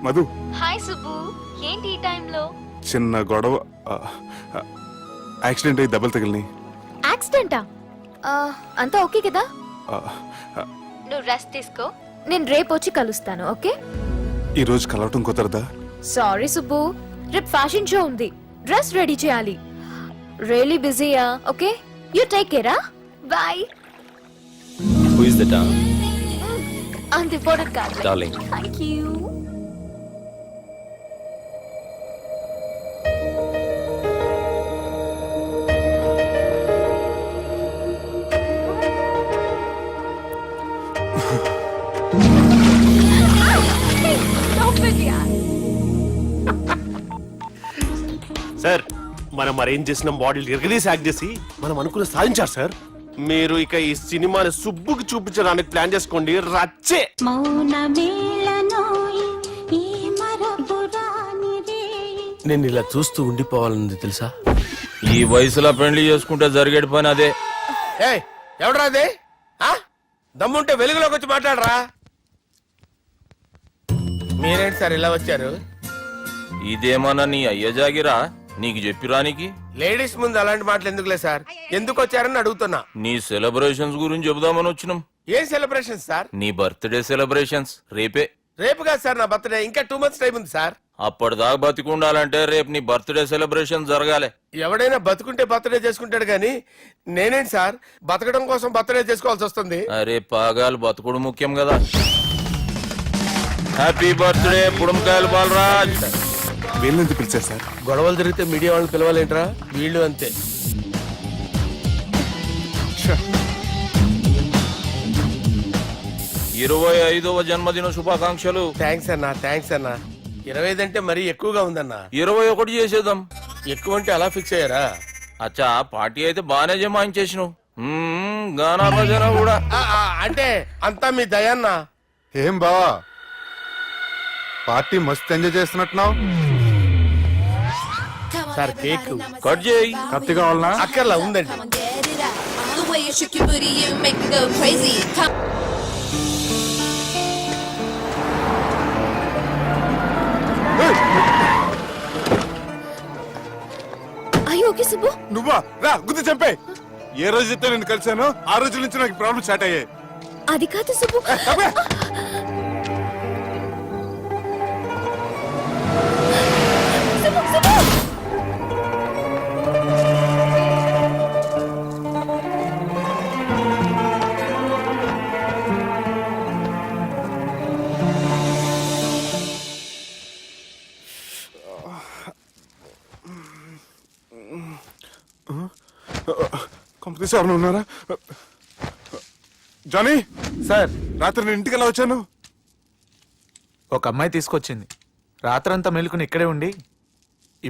Madhu. Hi Subbu, ఏంటి ఈ టైంలో? చిన్న గొడవ, యాక్సిడెంట్ అయ్యి దెబ్బలు తగిలినాయి. యాక్సిడెంటా? అంతా ఓకే కదా? నువ్వు రెస్ట్ తీసుకో, నేను రేపు వచ్చి కలుస్తాను. ఓకే? ఈ రోజు కలవటం కుదరదా? సారీ సుబ్బు, రేపు ఫ్యాషన్ షో ఉంది, డ్రెస్ రెడీ చేయాలి. రియల్లీ బిజీయా? Okay, you take care. Bye. Who is that? అంత ఇంపార్టెంట్ కాదు. Darling. Thank you. సార్, మనం అరేంజ్ చేసిన మోడల్ ఎరగదీసి యాక్ట్ చేసి మనం అనుకున్న సాధించారు సార్. మీరు ఇక ఈ సినిమాని సుబ్బుకి చూపించడానికి ప్లాన్ చేసుకోండి. రచ్చే. నేను ఇలా చూస్తూ ఉండిపోవాలని తెలుసా? ఈ వయసులో పెళ్లి చేసుకుంటే జరిగేటి పని అదే. ఎవడరా అదే? దమ్ముంటే వెలుగులోకి వచ్చి మాట్లాడరా. మీరేంటి సార్ ఇలా వచ్చారు? ఇదేమన్నా నీ అయ్య జాగిరా నీకు చెప్పిరానికి? లేడీస్ ముందు అలాంటి మాటలు ఎందుకులే సార్, ఎందుకు వచ్చారని అడుగుతున్నా. నీ సెలబ్రేషన్స్ గురించి చెబుదామని వచ్చినాం. ఏం సెలబ్రేషన్ సార్? నీ బర్త్డే సెలబ్రేషన్స్ రేపే. రేపు కాదు సార్ నా బర్త్డే, ఇంకా 2 months టైం ఉంది సార్. అప్పటిదాకా బతికుండాలంటే రేపు నీ బర్త్డే సెలబ్రేషన్ జరగాలి. ఎవడైనా బతుకుంటే బర్త్డే చేసుకుంటాడు గాని నేనేంటి సార్ బతకడం కోసం బర్త్డే చేసుకోవాల్సి వస్తుంది? అరే పాగాలు బతుకుడు ముఖ్యం కదా. హ్యాపీ బర్త్డే పుడంకాయలు బాలరాజ్. వీళ్ళెందుకు పిలిచారు సార్? గొడవలు జరిగితే మీడియా వాళ్ళని పిలవాలేంట్రా? వీళ్ళు అంతే. 25వ జన్మదిన శుభాకాంక్షలు. థ్యాంక్స్ అన్నా, థ్యాంక్స్ అన్నా. 25 అంటే మరీ ఎక్కువగా ఉందన్నా. 21 చేసేద్దాం. ఎక్కువ అంటే అలా ఫిక్స్ అయ్యారా? అచ్చా, పార్టీ అయితే బానే జమాయించేసినావు. గానా భజన కూడా. అంటే అంతా మీ దయన్నా. ఏం బావా, పార్టీ మస్తు ఎంజాయ్ చేస్తున్నట్టున్నావు. సార్ కేక్ కట్ చేయి. కత్తి కావాలనా? అక్కర్లా, ఉందండి. అయ్యో ఓకే సుబ్బు. నువ్వా? రా గుద్ది చంపే. ఏ రోజైతే నేను కలిసానో ఆ రోజు నుంచి నాకు ప్రాబ్లం స్టార్ట్ అయ్యాయి. అది కాదు సుబ్బు. కంపెనీ ఎవరైనా ఉన్నారా? జానీ సార్, రాత్రి నేను ఇంటికి ఎలా వచ్చాను? ఒక అమ్మాయి తీసుకొచ్చింది. రాత్రంతా మెలుకుని ఇక్కడే ఉండి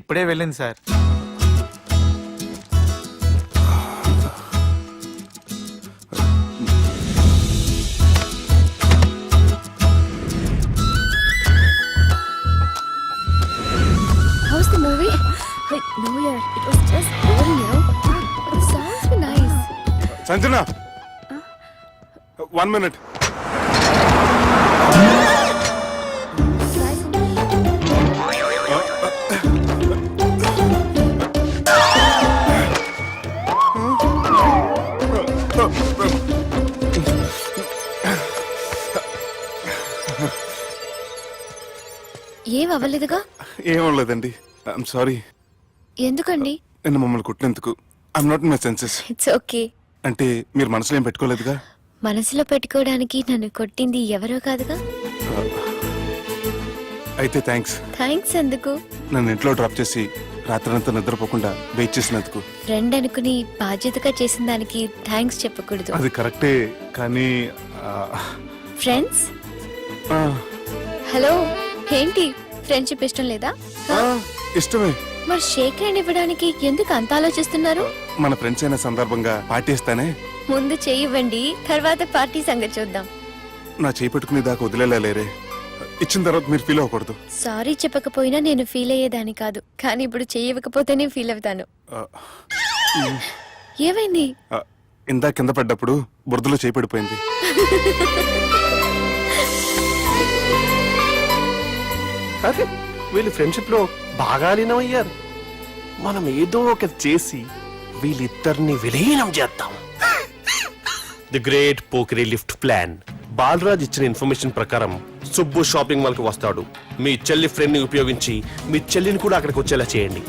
ఇప్పుడే వెళ్ళింది sir. How's the movie? Like, no, yeah, it was just boring, you know. The songs were nice. Sanjana, 1 minute. ఏం అవ్వలేదుగా? ఏం అవ్వలేదండి. I'm sorry. ఎందుకండి? నిన్న మమ్మల్ని కుట్టినందుకు I'm not in my senses. It's okay. అంటే మీరు మనసులో ఏం పెట్టుకోలేదుగా? మనసులో పెట్టుకోవడానికి నన్ను కొట్టింది ఎవరో కాదుగా. అయితే థ్యాంక్స్. థ్యాంక్స్ ఎందుకు? నన్ను ఇంట్లో డ్రాప్ చేసి రాత్రంతా నిద్రపోకుండా వెయిట్ చేసినందుకు. ఫ్రెండ్ అనుకుని బాధ్యతగా చేసిన దానికి థ్యాంక్స్ చెప్పకూడదు. అది కరెక్టే, కానీ ఫ్రెండ్స్ హలో, ఏంటి ఫ్రెండ్షిప్ ఇష్టం లేదా? ఇష్టమే. మరి షేక్ హ్యాండ్ ఇవ్వడానికి ఎందుకు అంత ఆలోచిస్తున్నారు? మన ఫ్రెండ్స్ అయిన సందర్భంగా పార్టీ ఇస్తానే. ముందు చేయివ్వండి, తర్వాత పార్టీ సంగతి చూద్దాం. నా చేయి పెట్టుకునే దాకా వదిలేలా లేరే. ఇచ్చిన తర్వాత మీరు ఫీల్ అవ్వకూడదు. సారీ చెప్పకపోయినా నేను ఫీల్ అయ్యేదాన్ని కాదు, కానీ ఇప్పుడు చేయకపోతేనే ఫీల్ అవుతాను. ఏమైంది? ఇందా కింద పడ్డప్పుడు బురదలో చేయి పడిపోయింది. అదే వీళ్ళు ఫ్రెండ్షిప్ లో బాగా లీనమయ్యారు. మనం ఏదో ఒకటి చేసి వీళ్ళిద్దరిని విలీనం చేద్దాం. ది గ్రేట్ పోకరీ లిఫ్ట్ ప్లాన్. బాలరాజ్ ఇచ్చిన ఇన్ఫర్మేషన్ ప్రకారం సుబ్బు షాపింగ్ మాల్ కి వస్తాడు. మీ చెల్లి ఫ్రెండ్ ని ఉపయోగించి మీ చెల్లిని కూడా అక్కడికి వచ్చేలా చేయండి.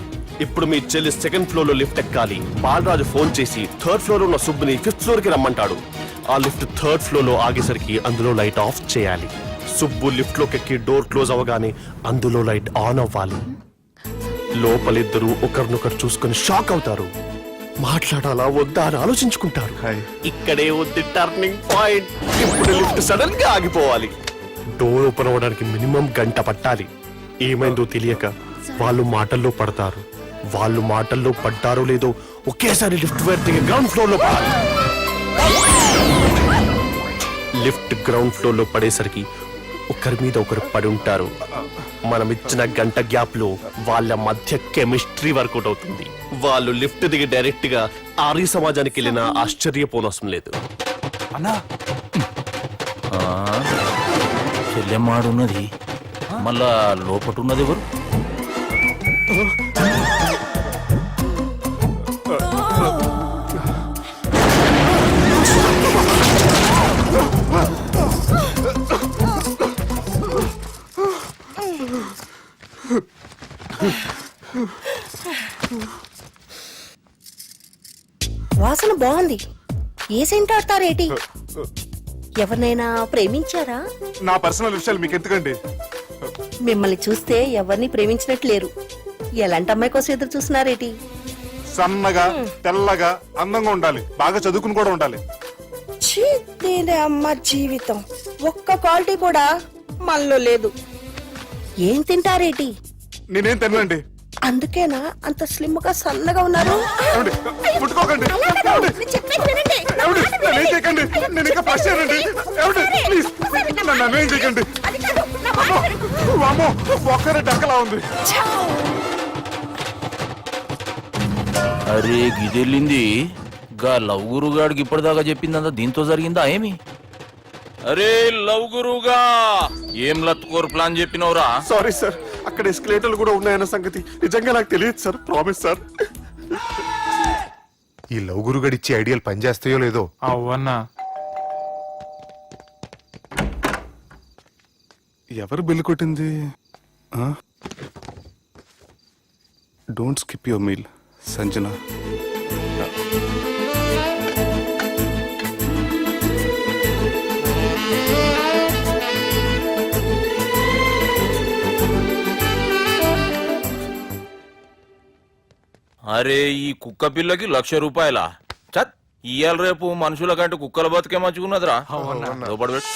ఇప్పుడు మీ చెల్లి సెకండ్ ఫ్లోర్ లో లిఫ్ట్ ఎక్కాలి. బాలరాజు ఫోన్ చేసి థర్డ్ ఫ్లోర్ లో ఉన్న సుబ్బుని ఫిఫ్త్ ఫ్లోర్ కి రమ్మంటాడు. ఆ లిఫ్ట్ థర్డ్ ఫ్లోర్ లో ఆగేసరికి అందులో లైట్ ఆఫ్ చేయాలి. సుబ్బు లిఫ్ట్ లోకి ఎక్కి డోర్ క్లోజ్ అవ్వగానే అందులో లైట్ ఆన్ అవ్వాలి. లోపలిద్దరూ ఒకరినొకరు చూసుకొని షాక్ అవుతారు. మాట్లాడాలా వద్దా అని ఆలోచించుకుంటారు. హాయ్. ఇక్కడే ఉంది టర్నింగ్ పాయింట్. ఇప్పుడు లిఫ్ట్ సడన్ గా ఆగిపోవాలి. డోర్ ఓపెన్ అవ్వడానికి మినిమం గంట పట్టాలి. ఏమైందో తెలియక వాళ్ళు మాటల్లో పడతారు. వాళ్ళు మాటల్లో పడ్డారో లేదో ఒకేసారి లిఫ్ట్ వైర్ దిగి గ్రౌండ్ ఫ్లోర్ లో పడాలి. లిఫ్ట్ గ్రౌండ్ ఫ్లోర్ లో పడేసరికి ఒకరి మీద ఒకరు పడి ఉంటారు. మనం ఇచ్చిన గంట గ్యాప్ లో వాళ్ళ మధ్య కెమిస్ట్రీ వర్కౌట్ అవుతుంది. వాళ్ళు లిఫ్ట్ దిగి డైరెక్ట్ గా ఆర్య సమాజానికి వెళ్ళిన ఆశ్చర్యపోనవసరం లేదు. అన్నా చెల్లెమ్మాడున్నది, మళ్ళా లోపటున్నది ఎవరు? వాసన బాగుంది. ఏ సెంట్ ఆడతారేటి? ఎవరినైనా ప్రేమించారా? నా పర్సనల్ విషయాలు మీకు ఎందుకండి? మిమ్మల్ని చూస్తే ఎవరిని ప్రేమించినట్లేరు. ఎలాంటి అమ్మాయి కోసం ఎదురు చూస్తున్నారేటి? సన్నగా తెల్లగా అందంగా ఉండాలి, బాగా చదువుకుని కూడా ఉండాలి. ఛీ, దీని అమ్మ జీవితం ఒక్క క్వాలిటీ కూడా మనలో లేదు. ఏం తింటారేటి? నేనేం తినండి. అందుకేనా అంత స్లిమ్ గా సన్నగా ఉన్నారు? ఏమండి? ముట్టుకోకండి. ఏమండి? ఏమండి? నన్నేం చేయకండి. నేను ఇంకా ఫస్ట్ ఇయర్ అండి. ఏమండి? ప్లీజ్ నన్నేం చేయకండి. వామ్మో, ఒక్కరే డక్కలా ఉంది. అరే గిదెళ్ళింది. గా లవ్ గురుగాడికి ఇప్పటిదాకా చెప్పిందంతా దీంతో జరిగిందా ఏమి? అరే లవ్ గురుగా, ఏం లత్కోరు ప్లాన్ చెప్పినవురా? సారీ సార్, అక్కడ ఎస్కలేటర్లు కూడా ఉన్నాయన్న సంగతి నిజంగా నాకు తెలియదు సార్. Promise sir. ఈ లవ్ గురుగడి ఇచ్చే ఐడియాలు పనిచేస్తాయో లేదో. అవ్వన్నా ఎవరు బిల్లు కొట్టింది? Don't skip your meal Sanjana. అరే ఈ కుక్క పిల్లకి 1,00,000 రూపాయల చత్. ఇయ్యాల రేపు మనుషుల కంటే కుక్కల బతికే మంచుకున్నదిరా. లోపల పెట్టు.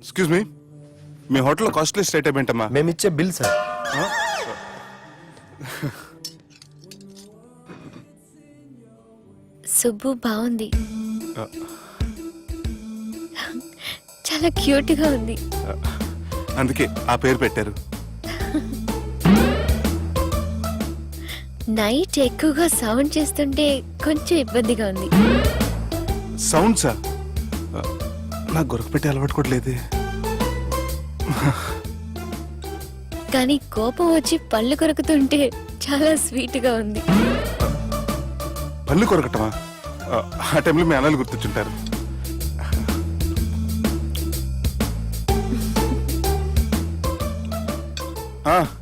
ఎక్స్క్యూజ్ మీ, మీ హోటల్లో కాస్ట్లీ స్టేట్ ఏంటమ్మా? మేమిచ్చే బిల్ సార్. సుబ్బు బాగుంది, చాలా క్యూట్ గా ఉంది. అందుకే ఆ పేరు పెట్టారు. నైట్ ఎక్కువగా సౌండ్ చేస్తుంటే కొంచెం ఇబ్బందిగా ఉంది. సౌండ్సా? నాకు గొరక పెట్టే అలవాటు కూడా లేదే. కానీ కోపం వచ్చి పళ్ళు కొరుకుతుంటే చాలా స్వీట్ గా ఉంది. పళ్ళు కొరకటమా? ఆ టైంలో మీ అన్నలు గుర్తొచ్చుంటారు.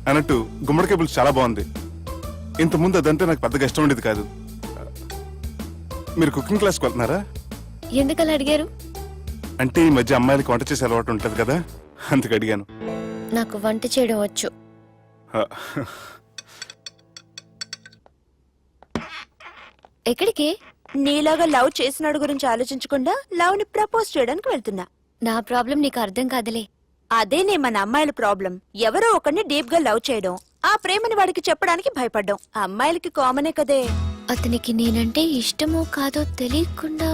అన్నట్టు గుమ్మడికాయ పులుసు చాలా బాగుంది. ఇంతకుముందు అదంటే నాకు పెద్దగా ఇష్టం ఉండేది కాదు. మీరు కుకింగ్ క్లాస్కి వెళ్తున్నారా? ఎందుకలా అడిగారు? అంటే ఈ మధ్య అమ్మాయిలకి వంట చేసే అలవాటు ఉంటుంది కదా, అందుకు అడిగాను. నాకు వంట చేయడం వచ్చు. ఎక్కడికి? నీలాగా లవ్ చేసినాడు గురించి ఆలోచించకుండా లవ్ ని ప్రపోజ్ చేయడానికి వెళ్తున్నా. నా ప్రాబ్లం నీకు అర్థం కాదులే. అదేనే మన అమ్మాయిల ప్రాబ్లం. ఎవరో ఒకరిని డీప్ గా లవ్ చేయడం, ఆ ప్రేమని వాడికి చెప్పడానికి భయపడ్డం అమ్మాయిలకి కామనే కదే. అతనికి నేనంటే ఇష్టమో కాదో తెలియకుండా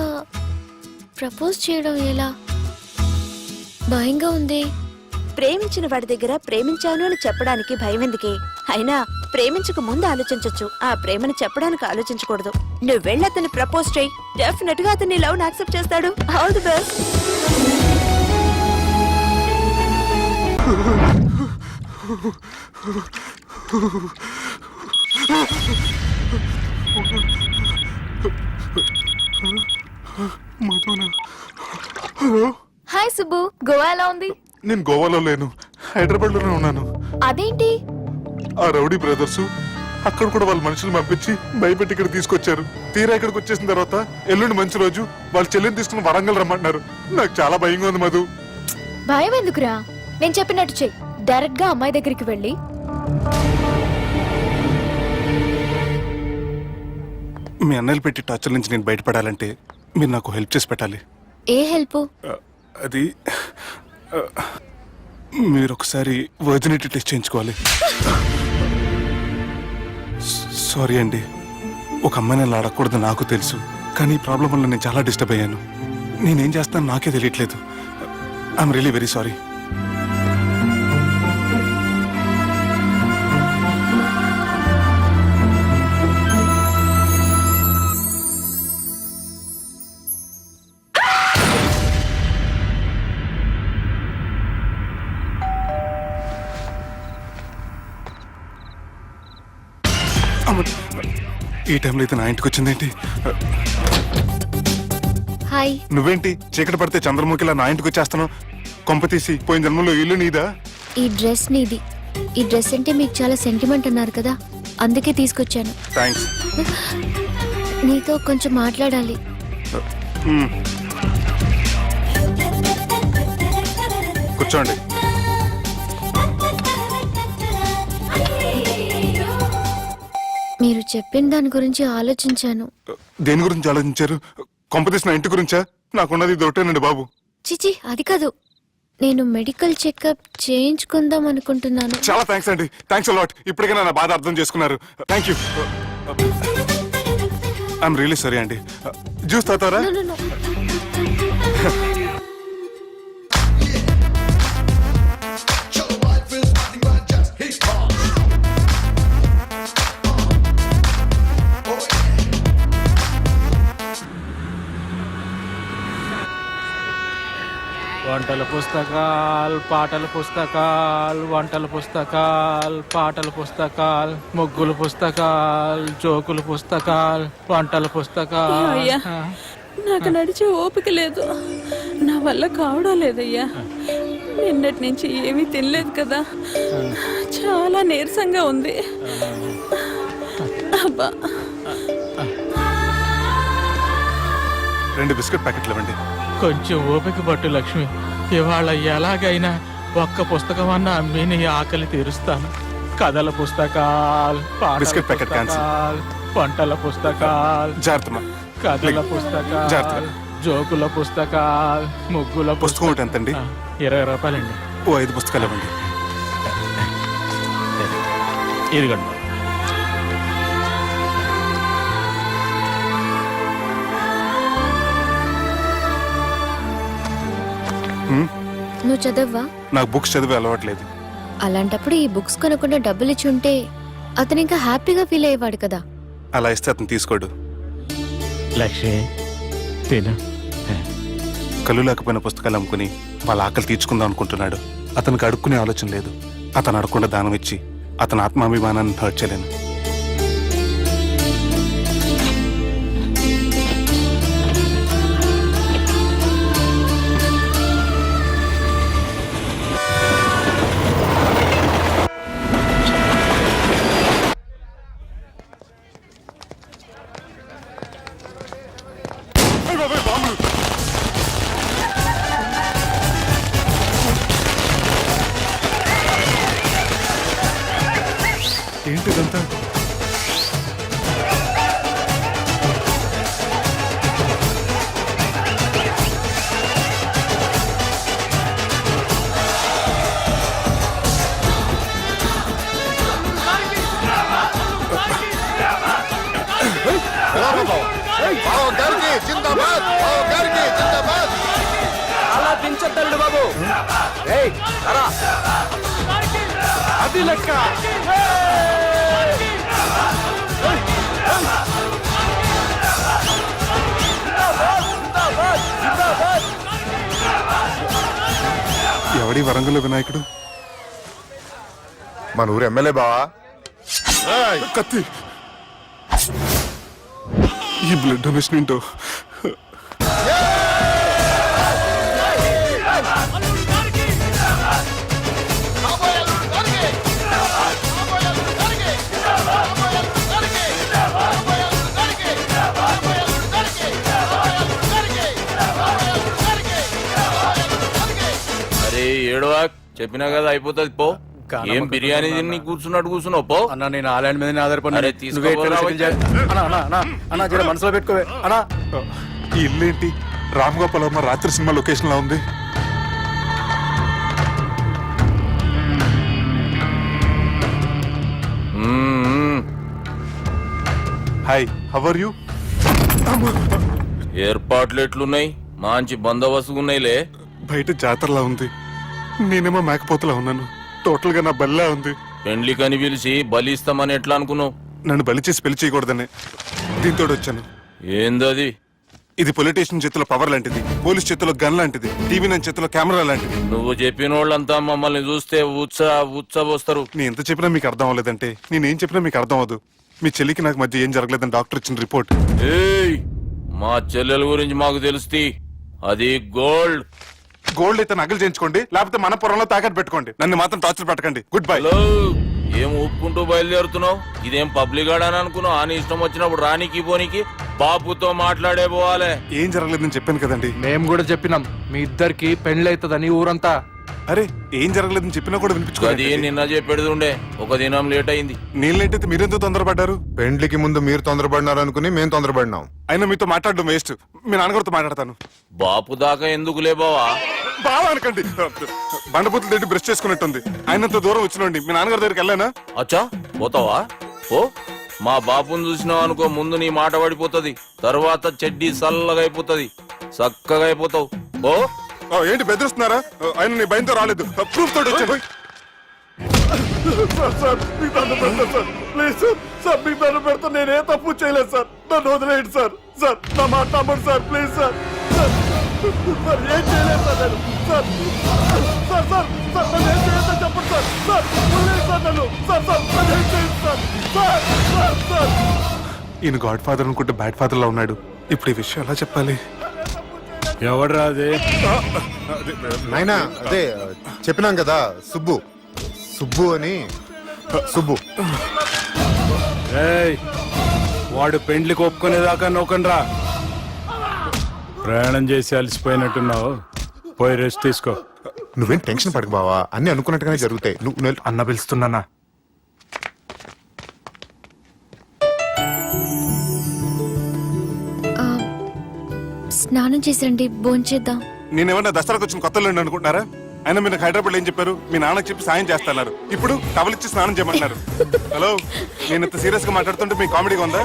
ప్రపోజ్ చేయడం ఎలా? భయంగా ఉంది. ప్రేమించిన వాడి దగ్గర ప్రేమించాను అని చెప్పడానికి భయం ఎందుకే? అయినా ప్రేమించక ముందు ఆలోచించొచ్చు, ఆ ప్రేమని చెప్పడానికి ఆలోచించకూడదు. నువ్వు వెళ్ళి అతన్ని ప్రపోజ్ చేయి, డెఫినెట్ గా అతన్ని లవ్ యాక్సెప్ట్ చేస్తాడు. All the best. Hi Subbu, Goa ఎలా ఉంది? నేను గోవాలో లేను, హైదరాబాద్ లోనే ఉన్నాను. అదేంటి? ఆ రౌడీ బ్రదర్స్ అక్కడ కూడా వాళ్ళ మనుషులు పంపించి భయపెట్టి ఇక్కడ తీసుకొచ్చారు. తీరా ఇక్కడికి వచ్చేసిన తర్వాత ఎల్లుండి మంచి రోజు వాళ్ళ చెల్లిని తీసుకుని వరంగల్ రమ్మంటున్నారు. నాకు చాలా భయంగా ఉంది మధు. భయం ఎందుకురా? నేను చెప్పినట్టు చెయ్యి. డైరెక్ట్ గా అమ్మాయి దగ్గరికి వెళ్ళి మీ అన్నయ్యలు పెట్టి టార్చర్ నుంచి నేను బయటపడాలంటే మీరు నాకు హెల్ప్ చేసి పెట్టాలి. ఏ హెల్ప్? అది మీరు ఒకసారి వర్జినిటీ టెస్ట్ చేయించుకోవాలి. సారీ అండి, ఒక అమ్మాయిని అలా అడగకూడదు నాకు తెలుసు, కానీ ఈ ప్రాబ్లం వల్ల నేను చాలా డిస్టర్బ్ అయ్యాను. నేనేం చేస్తాను నాకే తెలియట్లేదు. I'm really very sorry. ఈ టైంలో అయితే నా ఇంటికి వచ్చిందేంటి? హాయ్. నువ్వేంటి చీకటి పడితే చంద్రముఖిలా నా ఇంటికి వచ్చేస్తాను? కొంప తీసి పోయిన జన్మలో ఇల్లు నీదా? ఈ డ్రెస్ నీది. ఈ డ్రెస్ అంటే మీకు చాలా సెంటిమెంట్ అన్నారు కదా, అందుకే తీసుకొచ్చాను. థ్యాంక్స్. నీతో కొంచెం మాట్లాడాలి. కూర్చోండి. మీరు చెప్పిన దాని గురించి ఆలోచించాను. దేని గురించి ఆలోచించారు? కొంపతీసి నా ఇంటి గురించా? నాకున్నది దొరకనండి బాబు. చిచి, అది కాదు. నేను మెడికల్ చెకప్ చేయించుకుందాం అనుకుంటున్నాను. చాలా థ్యాంక్స్ అండి, థ్యాంక్స్ అలాట్. ఇప్పటికైనా నా బాధ అర్థం చేసుకున్నారు. Thank you. I'm really sorry అండి. జ్యూస్ తాతారా? No, no, no. వంటల పుస్తకాలు, పాటల పుస్తకాలు, వంటల పుస్తకాలు, పాటల పుస్తకాలు, ముగ్గుల పుస్తకాలు, జోకుల పుస్తకాలు, వంటల పుస్తకాలు. అయ్యా, నాకు నడిచే ఓపిక లేదు, నా వల్ల కావడం లేదయ్యా. నిన్నటి నుంచి ఏమీ తినలేదు కదా, చాలా నీరసంగా ఉంది. అబ్బా, 2 బిస్కెట్ ప్యాకెట్లు ఇవ్వండి. కొంచెం ఓపిక పట్టు లక్ష్మి, ఇవాళ ఎలాగైనా ఒక్క పుస్తకం అన్నా అమ్మి నీ ఆకలి తీరుస్తాను. కథల పుస్తకాలు, బిస్కెట్ ప్యాకెట్ క్యాన్సిల్. వంటల పుస్తకాలు, జాగ్రత్త. కథల జాగ్రత్త. పుస్తకాలు, జోకుల పుస్తకాలు, ముగ్గుల పుస్తకం ఒకటి ఎంతండి? 20 రూపాయలండి. ఓ 5 పుస్తకాలు ఇవ్వండి. ఇదిగండి. నువ్వు చదవ్వా? నాకు బుక్స్ చదివే అలవాట్లేదు. అలాంటప్పుడు ఈ బుక్స్ కొనకుండా డబ్బులు ఇచ్చి ఉంటే అతను ఇంకా హ్యాపీగా ఫీల్ అయ్యేవాడు కదా. అలా ఇస్తే అతను తీసుకోడు. లక్ష్మి తిను. కళ్ళు లేకపోయిన పుస్తకాలు అమ్ముకుని వాళ్ళ ఆకలి తీర్చుకుందాం అనుకుంటున్నాడు. అతనికి అడుక్కునే ఆలోచన లేదు. అతను అడగకుండా దానం ఇచ్చి అతని ఆత్మాభిమానాన్ని హర్ట్ చేయలేను. ఏంటిదంతా? जिंदाबाद जिंदाबाद దించొద్దల్లుడు బాబు. ఏయ్, రా. అది లెక్క. ఎవడి వరంగల్ వినాయకుడు? మన ఊరు ఎమ్మెల్యే బావా. కత్తి. ఈ బ్లడ్ డొనేషన్ ఏంటో. అరే ఏడవా, చెప్పినా కదా అయిపోతుంది పో. ఏం బిర్యానీ తిని కూర్చున్నట్టు కూర్చున్నావు పో. అన్న నేను ఆలాండ్ మీద ఆధారపడి అరే తీసుకోపోరా వచ్చే. మనసులో పెట్టుకోవే అన్నా. ఈ ఇల్లేంటి రామ్ గోపాల్ వర్మ రాత్రి సినిమా లొకేషన్ లా ఉంది. Hi, how are you? ఏర్పాట్లు ఎట్లున్నాయి? మంచి బందోబస్తు ఉన్నాయిలే. బయట జాతరలా ఉంది, నేనేమో మేకపోతలా ఉన్నాను. టోటల్ గా నా బల్లా ఉంది. పెండ్లి కని పిలిచి బలి ఇస్తామని ఎట్లా అనుకున్నావు? నన్ను బలి చేసి పెళ్లి చేయకూడదని దీంతో వచ్చాను. ఏందది? ఇది పొలిటీషియన్ చేతిలో పవర్ లాంటిది, పోలీస్ చేతిలో గన్ లాంటిది, టీవీ నైన్ చేతిలో కెమెరా లాంటిది. నువ్వు చెప్పిన వాళ్ళంతా మమ్మల్ని చూస్తే ఉత్సవస్తారు. నేను ఎంత చెప్పినా మీకు అర్థం అవ్వలేదంటే నేనేం చెప్పినా మీకు అర్థం అవ్వదు. మీ చెల్లికి నాకు మధ్య ఏం జరగలేదని డాక్టర్ ఇచ్చిన రిపోర్ట్. ఏయ్, మా చెల్లెల గురించి మాకు తెలుస్తుంది. అది గోల్డ్. గోల్డ్ అయితే నగలు చేయించుకోండి, లేకపోతే మన పొలంలో తాకట్టు పెట్టుకోండి. నన్ను మాత్రం టార్చర్ పెట్టకండి. Good bye. హలో, ఏం ఒప్పుకుంటూ బయలుదేరుతున్నావు? ఇదేం పబ్లిక్ గార్డెన్ అనుకున్నావు? అని ఇష్టం వచ్చినప్పుడు రానికి పోనీకి బాపుతో మాట్లాడే పోవాలి. ఏం జరగలేదని చెప్పాను కదండి. మేము కూడా చెప్పినాం మీ ఇద్దరికి పెళ్ళైతుందని ఊరంతా. అరే ఏం జరగలేదని చెప్పినా కూడా అది వినిపించుకోండి. నిన్న చెప్పేది ఉండే, ఒక దినం లేట్ అయింది. నేను లేట్ అయితే మీరెందుకు తొందరపడ్డారు? పెండ్లికి ముందు మీరు తొందరపడినారు అనుకుని మేము తొందరపడినాం. అయినా మీతో మాట్లాడడం వేస్ట్. మీ నాన్నగారితో మాట్లాడతాను. బాపు దాకా ఎందుకులే బావా? బాగా అనకండి. బండబూతులు తిండి బ్రష్ చేసుకున్నట్టుంది. ఆయనంత దూరం వచ్చినండి. మీ నాన్నగారి దగ్గరికి వెళ్ళానా? అచ్చా, పోతావా? ఓ, మా బాపుని చూసినావు అనుకో, ముందు నీ మాట పడిపోతుంది, తర్వాత చెడ్డీ చల్లగా అయిపోతుంది, చక్కగా అయిపోతావు. ఓ ఏంటి బెదిరిస్తున్నారా? ఆయన నీ భయంతో రాలేదు, ప్రూఫ్ తోటి వచ్చాను. నేనే తప్పు చేయలేదు సార్, నన్ను వదిలేయండి సార్. సార్ నా మాట నమ్మండి సార్, ప్లీజ్ సార్. సార్ ఏం చేయలేదు సార్ నేను. సార్ సార్ సార్ సార్ నన్ను ఏం చేయొద్దని చెప్పండి సార్. సార్ వదిలేయండి సార్ నన్ను. సార్ సార్ నన్ను ఏం చేయండి సార్. Sir sir sir. ఈయన గాడ్ ఫాదర్ అనుకుంటే బ్యాడ్ ఫాదర్ లా ఉన్నాడు. ఇప్పుడు ఈ విషయం ఎలా చెప్పాలి? ఎవడరా అది? నాయనా అదే చెప్పినాం కదా, సుబ్బు. సుబ్బు అని. సుబ్బు. ఏయ్, వాడు పెండ్లికి ఒప్పుకునేదాకా నోకండ్రా. ప్రయాణం చేసి అలసిపోయినట్టున్నావు, పోయి రెస్ట్ తీసుకో. నువ్వేం టెన్షన్ పడకు బావా, అన్ని అనుకున్నట్టుగానే జరుగుతాయి. నువ్వు అన్న పిలుస్తున్నానా? స్నానం చేసండి, భోంచేద్దాం. నేనేమన్నా దసరాకు వచ్చిన కొత్తలో అనుకుంటున్నారా? అయినా మీరు నాకు హైదరాబాద్ ఏం చెప్పారు? మీ నాన్నకి చెప్పి సాయం చేస్తున్నారు. ఇప్పుడు టవలిచ్చి స్నానం చేయమంటున్నారు. హలో, నేను ఇంత సీరియస్ గా మాట్లాడుతుంటే మీ కామెడీగా ఉందా?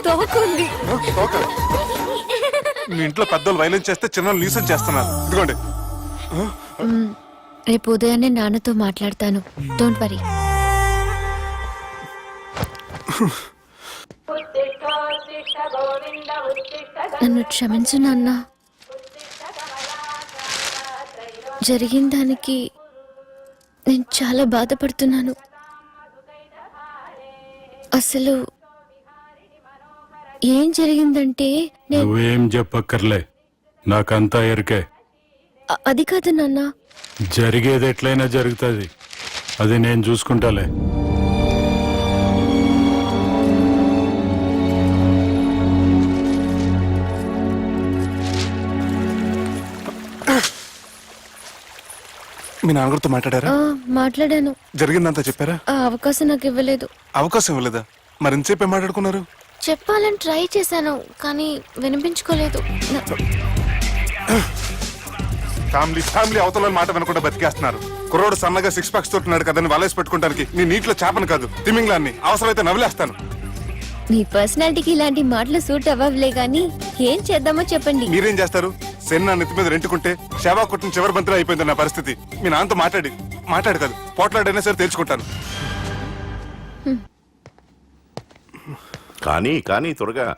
తోకుంది. ఓకే. మీ ఇంట్లో పెద్దోళ్ళు వైలెన్స్ చేస్తే చిన్న న్యూసెన్స్ చేస్తున్నారు. ఇదిగోండి. రేపు ఉదయాన్నే నాన్నతో మాట్లాడతాను, డోంట్ వరీ. నన్ను క్షమించు నాన్న. జరిగిన దానికి నేను చాలా బాధపడుతున్నాను. అసలు ఏం జరిగిందంటే నువ్వేం చెప్పక్కర్లే, నాకంతా ఎరికే. అది కాదు నాన్న. జరిగేది ఎట్లయినా జరుగుతుంది, అది నేను చూసుకుంటాలే. మీ నాన్నగారితో మాట్లాడారా? మాట్లాడాను. జరిగిందంతా చెప్పారా? ఆ అవకాశం నాకు ఇవ్వలేదు. అవకాశం ఇవ్వలేదా? మరి ఎంతసేపు ఏం మాట్లాడుకున్నారు? చెప్పాలని ట్రై చేశాను, కానీ వినిపించుకోలేదు. ఫ్యామిలీ అవతల మాట వినకుండా బతికేస్తున్నారు. కుర్రోడు సన్నగా 6 packs తోటున్నాడు కదని వలేసి పెట్టుకోవడానికి నీ నీటిలో చేపను కాదు, తిమింగ్లాన్ని అవసరమైతే నవ్వులేస్తాను. నీ పర్సనాలిటీకి ఇలాంటి మాటలు సూట్ అవ్వలే గానీ ఏం చేద్దామో చెప్పండి. మీరేం చేస్తారు? సెన్ నా నెత్తి మీద రెంటుకుంటే శవా కొట్టిన చివరి బంతిలో అయిపోయింది నా పరిస్థితి. మీ నాన్నతో మాట్లాడు కాదు, పోట్లాడైనా సరే తెలుసుకుంటాను. కానీ త్వరగా.